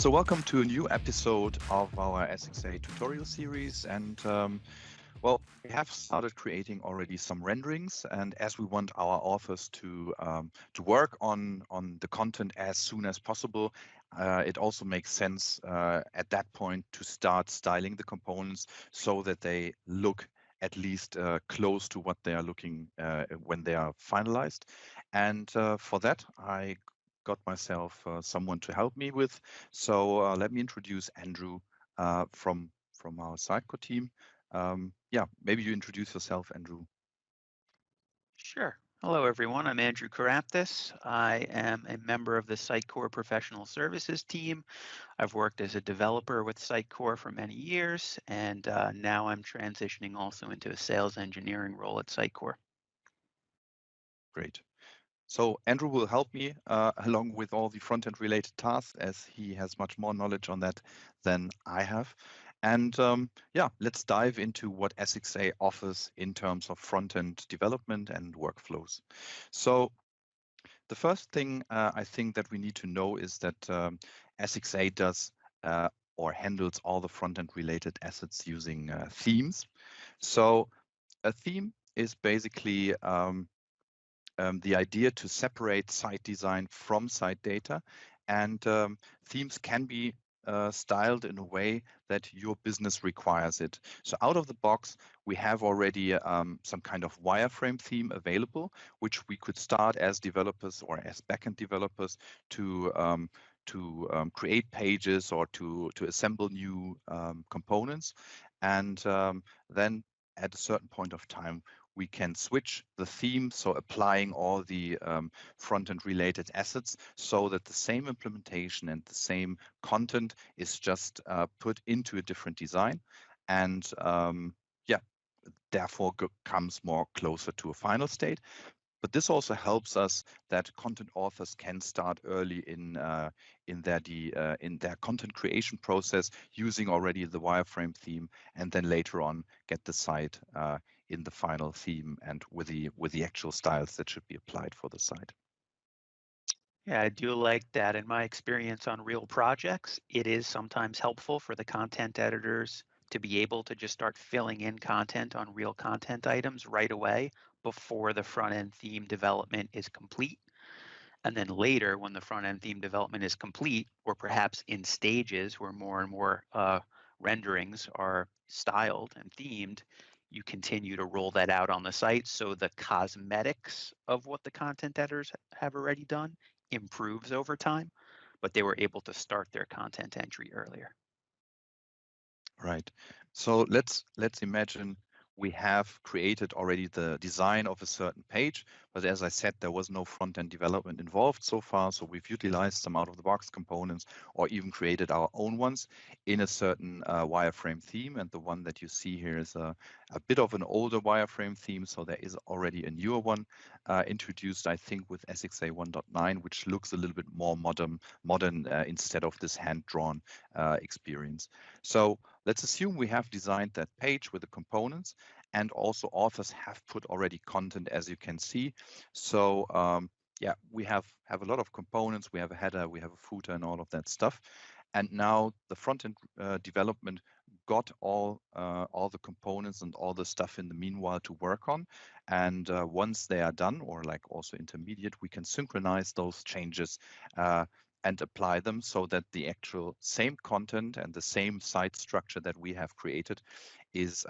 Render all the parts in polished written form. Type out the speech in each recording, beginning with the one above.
So welcome to a new episode of our SXA tutorial series. And well, we have started creating already some renderings. And as we want our authors to work on the content as soon as possible, it also makes sense at that point to start styling the components so that they look at least close to what they are looking when they are finalized. And for that, I got myself someone to help me with. So let me introduce Andrew from our Sitecore team. Yeah, maybe you introduce yourself, Andrew. Sure. Hello, everyone. I'm Andrew Karaptis. I am a member of the Sitecore Professional Services team. I've worked as a developer with Sitecore for many years, and now I'm transitioning also into a sales engineering role at Sitecore. Great. So Andrew will help me along with all the front-end related tasks, as he has much more knowledge on that than I have. And yeah, let's dive into what SXA offers in terms of front-end development and workflows. So the first thing I think that we need to know is that SXA does or handles all the front-end related assets using themes. So a theme is basically the idea to separate site design from site data, and themes can be styled in a way that your business requires it. So out of the box, we have already some kind of wireframe theme available, which we could start as developers or as backend developers to create pages or to assemble new components, and then at a certain point of time, we can switch the theme, so applying all the front-end related assets so that the same implementation and the same content is just put into a different design. And yeah, therefore comes more closer to a final state. But this also helps us that content authors can start early in their content creation process using already the wireframe theme, and then later on get the site in the final theme and with the actual styles that should be applied for the site. Yeah, I do like that. In my experience on real projects, it is sometimes helpful for the content editors to be able to just start filling in content on real content items right away before the front-end theme development is complete. And then later, when the front-end theme development is complete, or perhaps in stages where more and more renderings are styled and themed, you continue to roll that out on the site so the cosmetics of what the content editors have already done improves over time, but they were able to start their content entry earlier. Right. So let's imagine we have created already the design of a certain page, but as I said, there was no front-end development involved so far. So we've utilized some out-of-the-box components or even created our own ones in a certain wireframe theme. And the one that you see here is a bit of an older wireframe theme. So there is already a newer one introduced, I think, with SXA 1.9, which looks a little bit more modern instead of this hand-drawn experience. So let's assume we have designed that page with the components, and also authors have put already content, as you can see. So yeah, we have a lot of components. We have a header, we have a footer, and all of that stuff. And now the front-end development got all the components and all the stuff in the meanwhile to work on. And once they are done, or like also intermediate, we can synchronize those changes and apply them so that the actual same content and the same site structure that we have created is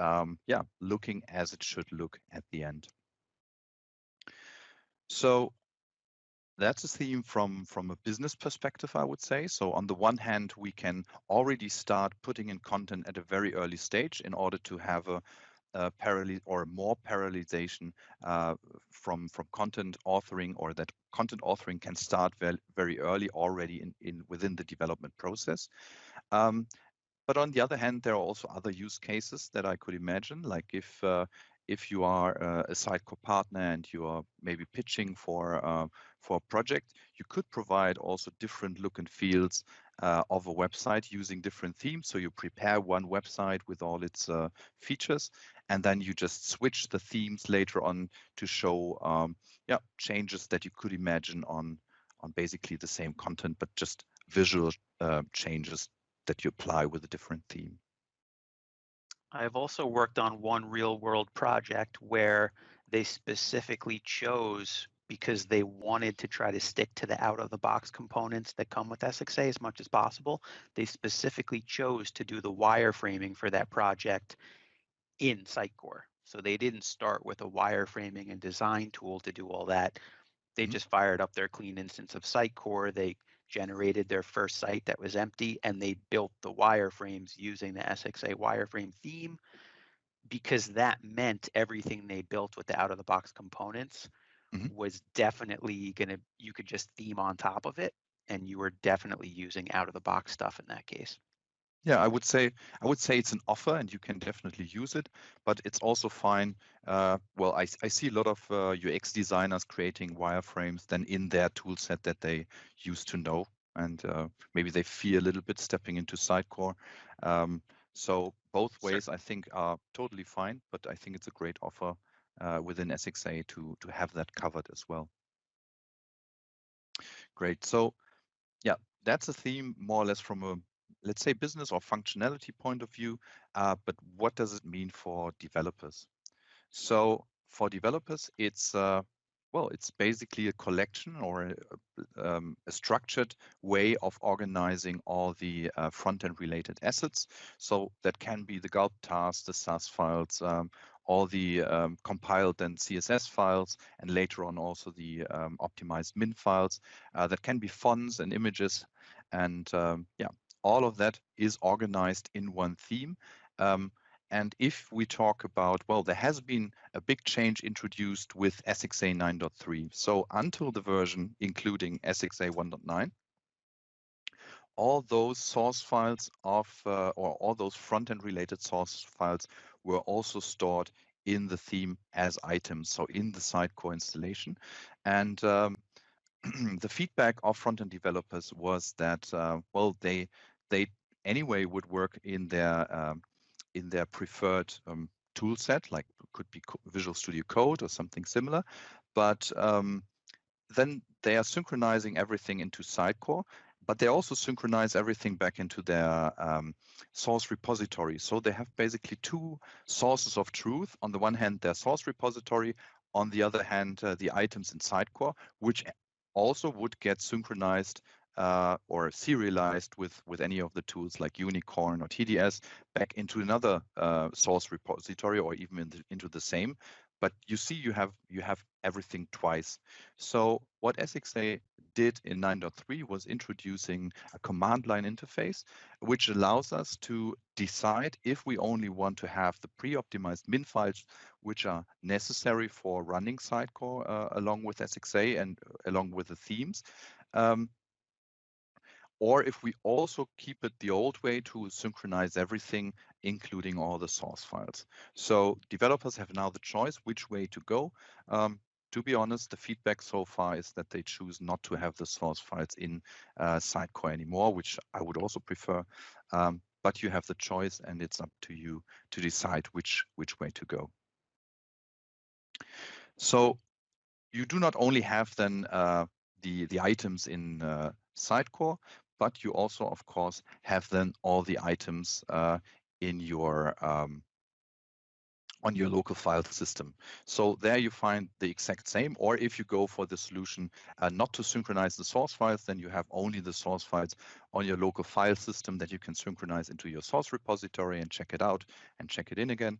yeah, looking as it should look at the end. So that's a theme from a business perspective, I would say. So on the one hand, we can already start putting in content at a very early stage in order to have a parallel or more parallelization from content authoring, or that content authoring can start very early already in within the development process. But on the other hand, there are also other use cases that I could imagine, like if you are a Sitecore partner and you are maybe pitching for a project, you could provide also different look and feels of a website using different themes. So you prepare one website with all its features, and then you just switch the themes later on to show yeah, changes that you could imagine on basically the same content, but just visual changes that you apply with a different theme. I've also worked on one real world project where they specifically chose, because they wanted to try to stick to the out of the box components that come with SXA as much as possible, they specifically chose to do the wireframing for that project in Sitecore. So they didn't start with a wireframing and design tool to do all that. They just fired up their clean instance of Sitecore. They generated their first site that was empty, and they built the wireframes using the SXA wireframe theme, because that meant everything they built with the out of the box components was definitely you could just theme on top of it, and you were definitely using out of the box stuff in that case. Yeah, I would say it's an offer, and you can definitely use it, but it's also fine. Well, I see a lot of UX designers creating wireframes then in their tool set that they used to know, and maybe they fear a little bit stepping into Sitecore. So both ways I think are totally fine, but I think it's a great offer within SXA to have that covered as well. Great. So yeah, that's a theme more or less from a, let's say, business or functionality point of view, but what does it mean for developers? So for developers, it's well, it's basically a collection or a structured way of organizing all the front-end related assets. So that can be the gulp tasks, the SAS files, all the compiled and CSS files, and later on also the optimized min files. That can be fonts and images, and yeah, all of that is organized in one theme. And if we talk about, well, there has been a big change introduced with SXA 9.3. So until the version including SXA 1.9, all those source files of, or all those front-end related source files were also stored in the theme as items, so in the Sitecore installation. And the feedback of front-end developers was that, well, they anyway would work in their preferred tool set, like could be Visual Studio Code or something similar, but then they are synchronizing everything into Sitecore, but they also synchronize everything back into their source repository. So they have basically two sources of truth. On the one hand, their source repository, on the other hand, the items in Sitecore, which also would get synchronized or serialized with any of the tools like Unicorn or TDS back into another source repository, or even into the same. But you see, you have everything twice. So what SXA did in 9.3 was introducing a command line interface, which allows us to decide if we only want to have the pre-optimized min files, which are necessary for running Sitecore along with SXA and along with the themes, or if we also keep it the old way to synchronize everything, including all the source files. So developers have now the choice which way to go. To be honest, the feedback so far is that they choose not to have the source files in Sitecore anymore, which I would also prefer. But you have the choice, and it's up to you to decide which way to go. So you do not only have then the items in Sitecore, but you also, of course, have then all the items in your on your local file system. So there you find the exact same, or if you go for the solution not to synchronize the source files, then you have only the source files on your local file system that you can synchronize into your source repository and check it out and check it in again.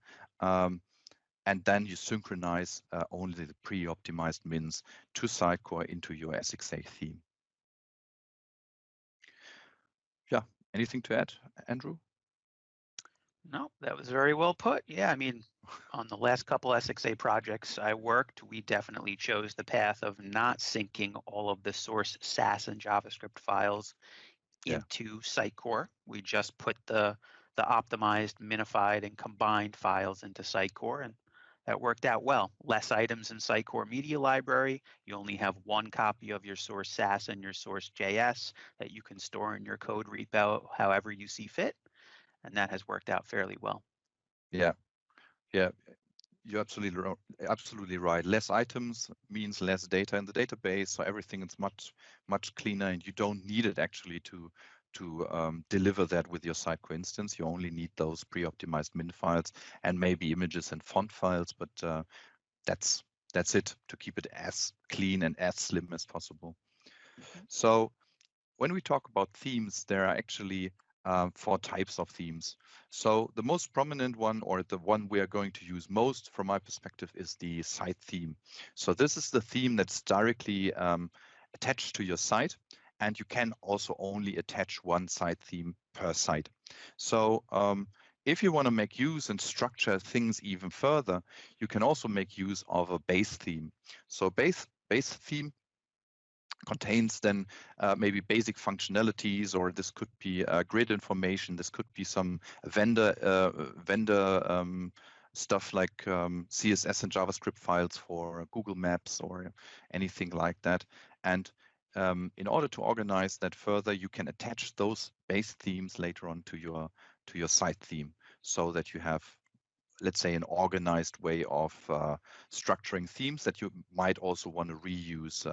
And then you synchronize only the pre-optimized mins to Sitecore into your SXA theme. Yeah, anything to add, Andrew? No, that was very well put. Yeah, I mean, on the last couple SXA projects I worked, we definitely chose the path of not syncing all of the source SAS and JavaScript files into Sitecore. We just put the optimized, minified, and combined files into Sitecore, and that worked out well. Less items in Sitecore Media Library. You only have one copy of your source SAS and your source JS that you can store in your code repo however you see fit, and that has worked out fairly well. Yeah, yeah. You're absolutely right. Less items means less data in the database, so everything is much cleaner, and you don't need it actually to deliver that with your Sitecore instance. You only need those pre-optimized min files and maybe images and font files, but that's it, to keep it as clean and as slim as possible. Mhm. So when we talk about themes, there are actually 4 types of themes. So the most prominent one, or the one we are going to use most from my perspective, is the site theme. So this is the theme that's directly attached to your site, and you can also only attach one site theme per site. So if you want to make use and structure things even further, you can also make use of a base theme. So base theme contains then maybe basic functionalities, or this could be grid information. This could be some vendor stuff like CSS and JavaScript files for Google Maps or anything like that. And in order to organize that further, you can attach those base themes later on to your site theme, so that you have, let's say, an organized way of structuring themes that you might also want to reuse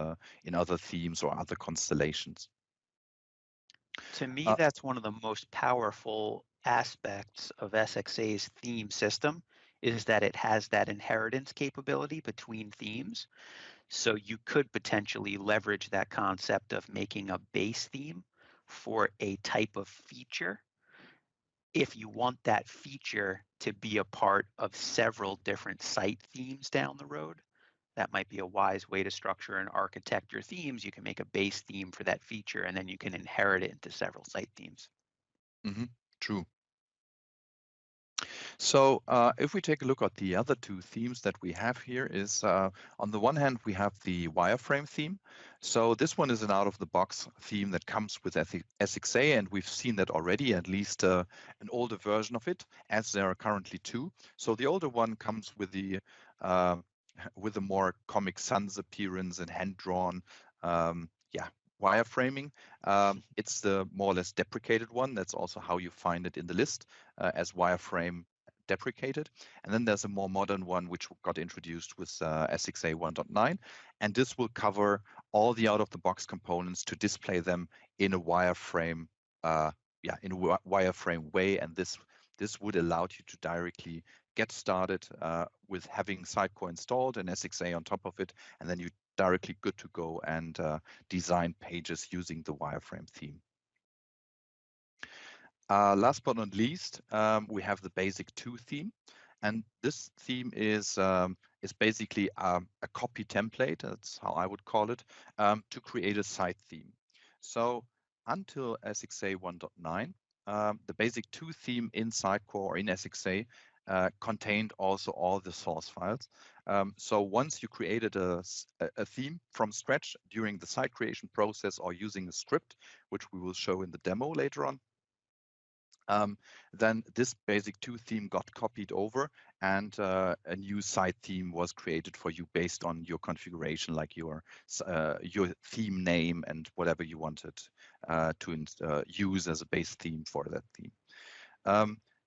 in other themes or other constellations. To me, Uh, that's one of the most powerful aspects of SXA's theme system, is that it has that inheritance capability between themes. So you could potentially leverage that concept of making a base theme for a type of feature if you want that feature to be a part of several different site themes down the road. That might be a wise way to structure and architect your themes. You can make a base theme for that feature, and then you can inherit it into several site themes. True. So if we take a look at the other 2 themes that we have here, is on the one hand, we have the wireframe theme. So this one is an out-of-the-box theme that comes with SXA, and we've seen that already, at least an older version of it, as there are currently 2. So the older one comes with the with a more Comic Sans appearance and hand-drawn wireframing. It's the more or less deprecated one. That's also how you find it in the list, as wireframe deprecated. And then there's a more modern one which got introduced with SXA 1.9, and this will cover all the out-of-the-box components to display them in a wireframe, wireframe way. And this would allow you to directly get started with having Sitecore installed and SXA on top of it, and then you're directly good to go and design pages using the wireframe theme. Last but not least, we have the basic 2 theme, and this theme is basically a copy template. That's how I would call it, to create a site theme. So until SXA 1.9, the basic 2 theme in Sitecore or in SXA contained also all the source files. So once you created a theme from scratch during the site creation process or using a script, which we will show in the demo later on, then this basic 2 theme got copied over, and a new site theme was created for you based on your configuration, like your theme name and whatever you wanted to use as a base theme for that theme.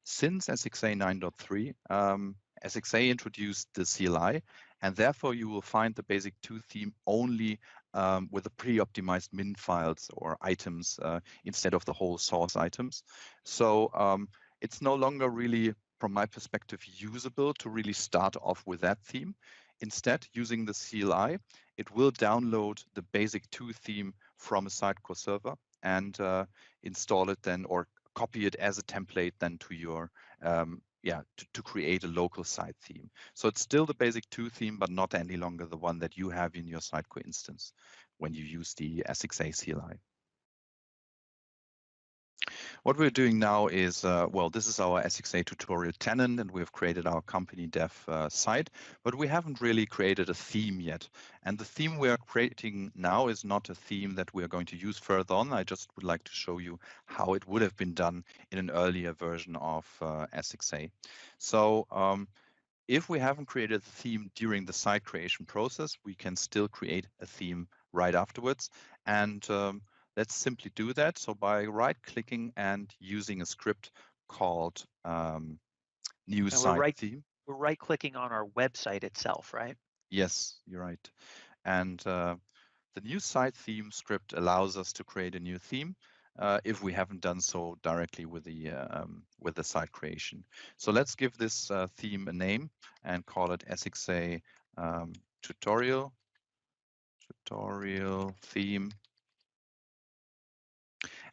Since SXA 9.3, SXA introduced the CLI, and therefore you will find the basic 2 theme only with the pre-optimized min files or items instead of the whole source items. So it's no longer really, from my perspective, usable to really start off with that theme. Instead, using the CLI, it will download the basic 2 theme from a Sitecore server and install it then, or copy it as a template then to your to create a local site theme. So it's still the basic 2 theme, but not any longer the one that you have in your Sitecore instance when you use the SXA CLI. What we're doing now is, this is our SXA tutorial tenant, and we've created our company dev site, but we haven't really created a theme yet. And the theme we are creating now is not a theme that we are going to use further on. I just would like to show you how it would have been done in an earlier version of SXA. So if we haven't created a theme during the site creation process, we can still create a theme right afterwards. And let's simply do that. So by right-clicking and using a script called new site theme. we're right-clicking on our website itself, right? Yes, you're right. And the new site theme script allows us to create a new theme if we haven't done so directly with the site creation. So let's give this theme a name and call it SXA tutorial theme.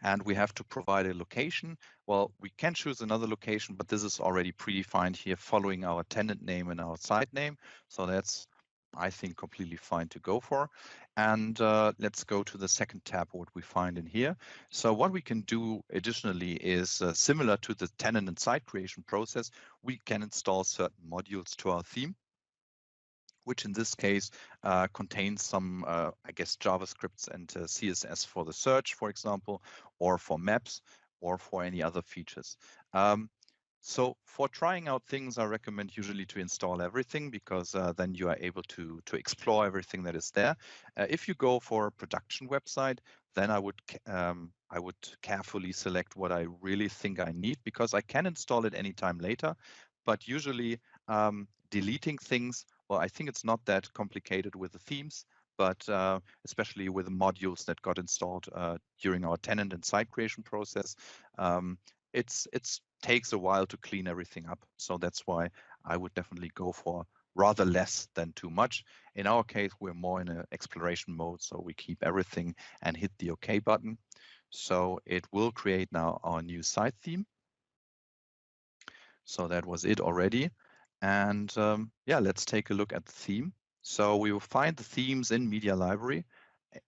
And we have to provide a location. Well, we can choose another location, but this is already predefined here following our tenant name and our site name. So that's, I think, completely fine to go for. And let's go to the second tab, what we find in here. So what we can do additionally is similar to the tenant and site creation process, we can install certain modules to our theme, which in this case contains some, I guess, JavaScripts and CSS for the search, for example, or for maps, or for any other features. So for trying out things, I recommend usually to install everything, because then you are able to explore everything that is there. If you go for a production website, then I would carefully select what I really think I need, because I can install it anytime later. But usually deleting things, well, I think it's not that complicated with the themes, but especially with the modules that got installed during our tenant and site creation process, it's takes a while to clean everything up. So that's why I would definitely go for rather less than too much. In our case, we're more in an exploration mode, so we keep everything and hit the OK button. So it will create now our new site theme. So that was it already. And yeah, let's take a look at the theme. So we will find the themes in Media Library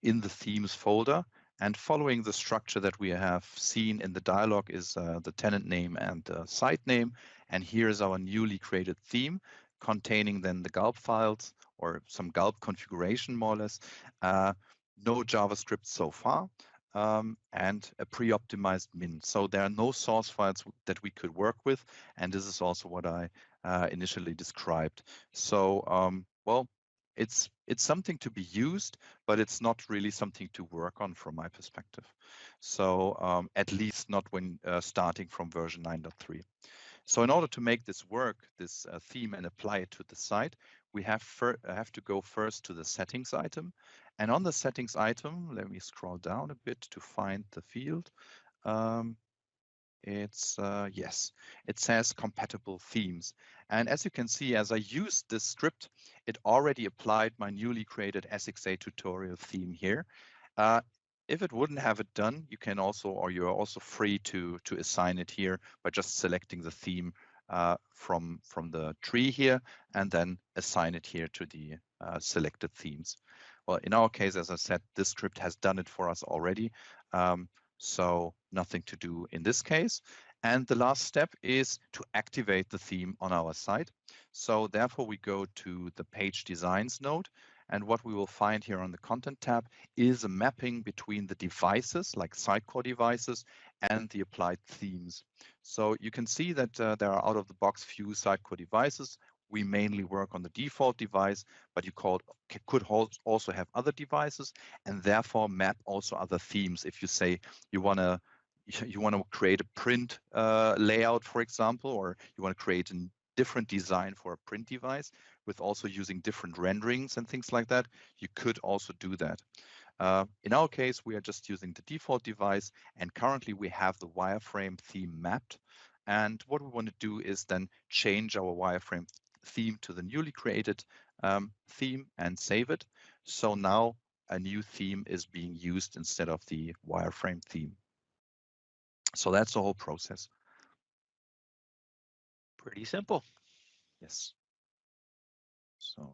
in the themes folder. And following the structure that we have seen in the dialog is the tenant name and the site name. And here is our newly created theme containing then the gulp files or some gulp configuration, more or less. No JavaScript so far. And a pre-optimized min. So there are no source files that we could work with. And this is also what I initially described. So, well, it's something to be used, but it's not really something to work on from my perspective. So at least not when starting from version 9.3. So in order to make this work, this theme, and apply it to the site, we have to go first to the settings item. And on the settings item, let me scroll down a bit to find the field. It's yes, it says compatible themes. And as you can see, as I used this script, it already applied my newly created SXA tutorial theme here. If it wouldn't have it done, you can also, or you're also free to assign it here by just selecting the theme from the tree here, and then assign it here to the selected themes. Well, in our case, as I said, this script has done it for us already. So nothing to do in this case. And the last step is to activate the theme on our site. So therefore, we go to the page designs node. And what we will find here on the content tab is a mapping between the devices, like Sitecore devices, and the applied themes. So you can see that there are out-of-the-box few Sitecore devices. We mainly work on the default device, but you could also have other devices, and therefore map also other themes. If you say you want to create a print layout, for example, or you want to create a different design for a print device with also using different renderings and things like that, you could also do that. In our case, we are just using the default device, and currently we have the wireframe theme mapped. And what we want to do is then change our wireframe theme to the newly created theme and save it. So now a new theme is being used instead of the wireframe theme. So that's the whole process. Pretty simple. Yes. So